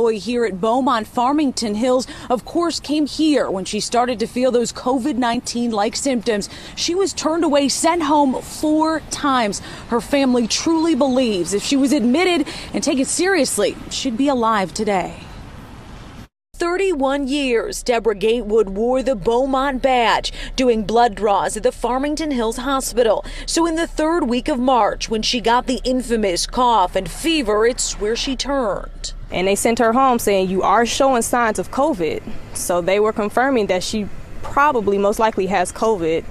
Here at Beaumont, Farmington Hills, of course, came here when she started to feel those COVID-19-like symptoms. She was turned away, sent home 4 times. Her family truly believes if she was admitted and taken seriously, she'd be alive today. 31 years, Deborah Gatewood wore the Beaumont badge, doing blood draws at the Farmington Hills Hospital. So in the 3rd week of March, when she got the infamous cough and fever, it's where she turned. And they sent her home saying, you are showing signs of COVID. So they were confirming that she probably most likely has COVID,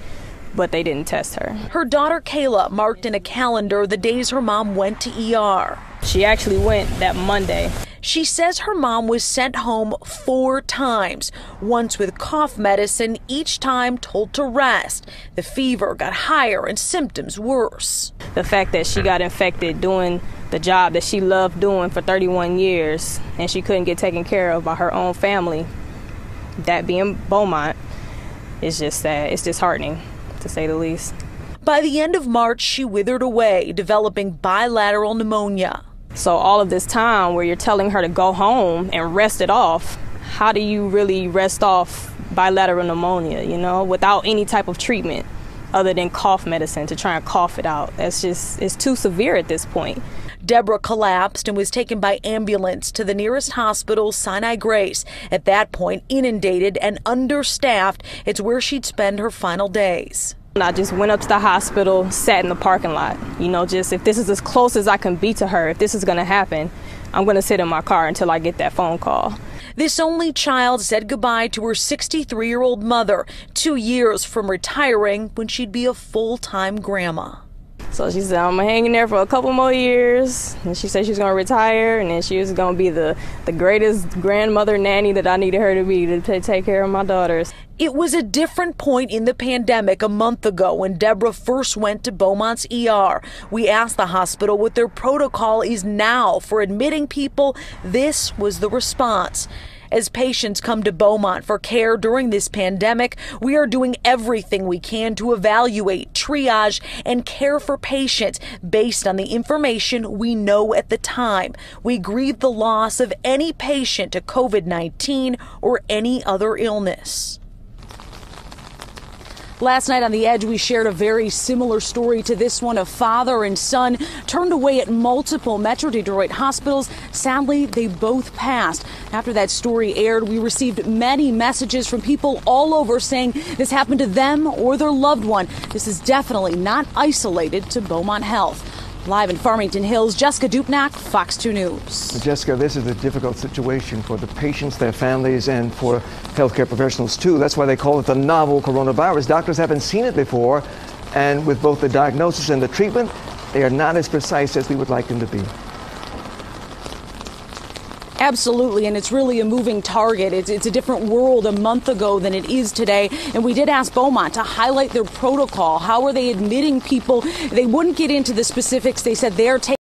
but they didn't test her. Her daughter Kayla marked in a calendar the days her mom went to ER. She actually went that Monday. She says her mom was sent home 4 times, once with cough medicine, each time told to rest. The fever got higher and symptoms worse. The fact that she got infected doing the job that she loved doing for 31 years and she couldn't get taken care of by her own family, that being Beaumont, is just sad. It's disheartening, to say the least. By the end of March, she withered away, developing bilateral pneumonia. So all of this time where you're telling her to go home and rest it off, how do you really rest off bilateral pneumonia, without any type of treatment other than cough medicine to try and cough it out? It's too severe at this point. Deborah collapsed and was taken by ambulance to the nearest hospital, Sinai Grace. At that point, inundated and understaffed, it's where she'd spend her final days. I just went up to the hospital, sat in the parking lot. Just if this is as close as I can be to her, if this is going to happen, I'm going to sit in my car until I get that phone call. This only child said goodbye to her 63-year-old mother, 2 years from retiring when she'd be a full-time grandma. So she said, I'm hanging there for a couple more years. And she said she's going to retire, and then she was going to be the greatest grandmother nanny that I needed her to be to take care of my daughters. It was a different point in the pandemic a month ago when Deborah first went to Beaumont's ER. We asked the hospital what their protocol is now for admitting people. This was the response. As patients come to Beaumont for care during this pandemic, we are doing everything we can to evaluate, triage, and care for patients based on the information we know at the time. We grieve the loss of any patient to COVID-19 or any other illness. Last night on The Edge, we shared a very similar story to this one. A father and son turned away at multiple Metro Detroit hospitals. Sadly, they both passed. After that story aired, we received many messages from people all over saying this happened to them or their loved one. This is definitely not isolated to Beaumont Health. Live in Farmington Hills, Jessica Dupnack, Fox 2 News. Jessica, this is a difficult situation for the patients, their families, and for healthcare professionals too. That's why they call it the novel coronavirus. Doctors haven't seen it before, and with both the diagnosis and the treatment, they are not as precise as we would like them to be. Absolutely, and it's really a moving target. It's a different world a month ago than it is today. And we did ask Beaumont to highlight their protocol. How are they admitting people? They wouldn't get into the specifics. They said they're taking